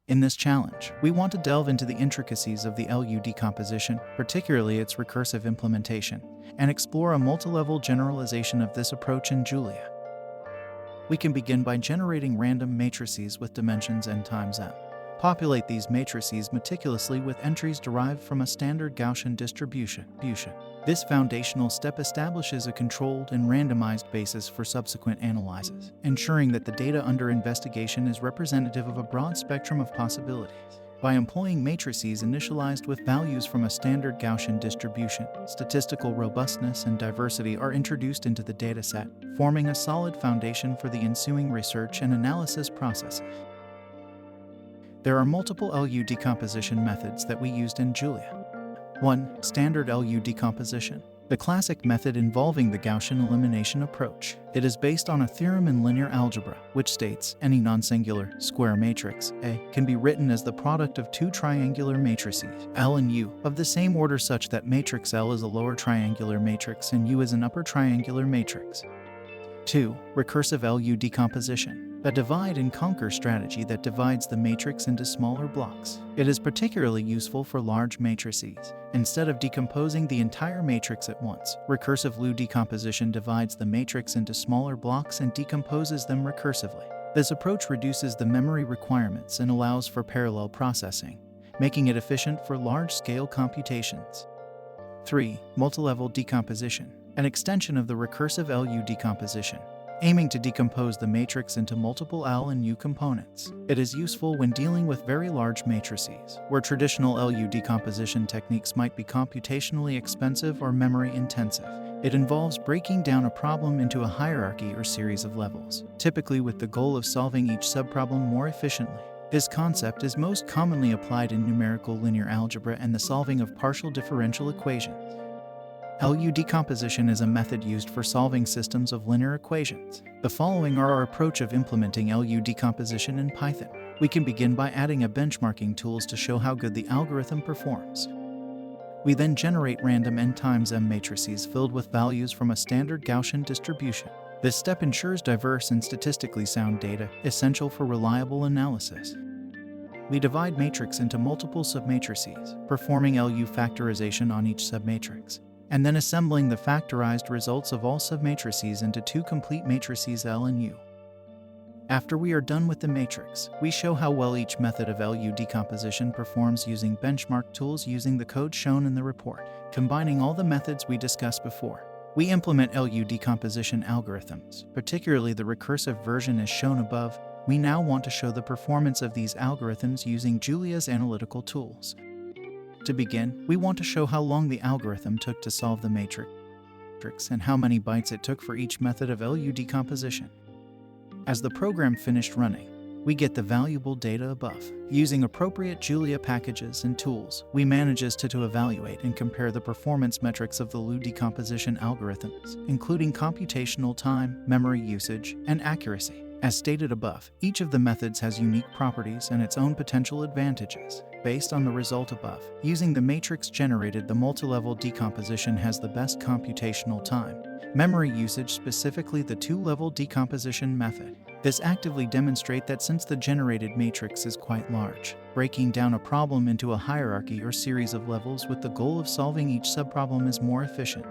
In this challenge, we want to delve into the intricacies of the LU decomposition, particularly its recursive implementation, and explore a multi-level generalization of this approach in Julia. We can begin by generating random matrices with dimensions n times m. Populate these matrices meticulously with entries derived from a standard Gaussian distribution. This foundational step establishes a controlled and randomized basis for subsequent analyses, ensuring that the data under investigation is representative of a broad spectrum of possibilities. By employing matrices initialized with values from a standard Gaussian distribution, statistical robustness and diversity are introduced into the dataset, forming a solid foundation for the ensuing research and analysis processes. There are multiple LU decomposition methods that we used in Julia. 1. Standard LU decomposition. The classic method involving the Gaussian elimination approach. It is based on a theorem in linear algebra, which states any non-singular square matrix, A, can be written as the product of two triangular matrices, L and U, of the same order such that matrix L is a lower triangular matrix and U is an upper triangular matrix. 2. Recursive LU decomposition. A divide and conquer strategy that divides the matrix into smaller blocks. It is particularly useful for large matrices. Instead of decomposing the entire matrix at once, recursive LU decomposition divides the matrix into smaller blocks and decomposes them recursively. This approach reduces the memory requirements and allows for parallel processing, making it efficient for large-scale computations. 3. Multilevel decomposition. An extension of the recursive LU decomposition, aiming to decompose the matrix into multiple L and U components. It is useful when dealing with very large matrices, where traditional LU decomposition techniques might be computationally expensive or memory-intensive. It involves breaking down a problem into a hierarchy or series of levels, typically with the goal of solving each subproblem more efficiently. This concept is most commonly applied in numerical linear algebra and the solving of partial differential equations. LU decomposition is a method used for solving systems of linear equations. The following are our approach of implementing LU decomposition in Python. We can begin by adding a benchmarking tools to show how good the algorithm performs. We then generate random n times m matrices filled with values from a standard Gaussian distribution. This step ensures diverse and statistically sound data, essential for reliable analysis. We divide matrix into multiple submatrices, performing LU factorization on each submatrix, and then assembling the factorized results of all submatrices into two complete matrices L and U. After we are done with the matrix, we show how well each method of LU decomposition performs using benchmark tools using the code shown in the report. Combining all the methods we discussed before, we implement LU decomposition algorithms, particularly the recursive version as shown above. We now want to show the performance of these algorithms using Julia's analytical tools. To begin, we want to show how long the algorithm took to solve the matrix and how many bytes it took for each method of LU decomposition. As the program finished running, we get the valuable data above. Using appropriate Julia packages and tools, we manage to evaluate and compare the performance metrics of the LU decomposition algorithms, including computational time, memory usage, and accuracy. As stated above, each of the methods has unique properties and its own potential advantages. Based on the result above, using the matrix generated, the multilevel decomposition has the best computational time, memory usage, specifically the two-level decomposition method. This actively demonstrates that since the generated matrix is quite large, breaking down a problem into a hierarchy or series of levels with the goal of solving each subproblem is more efficient.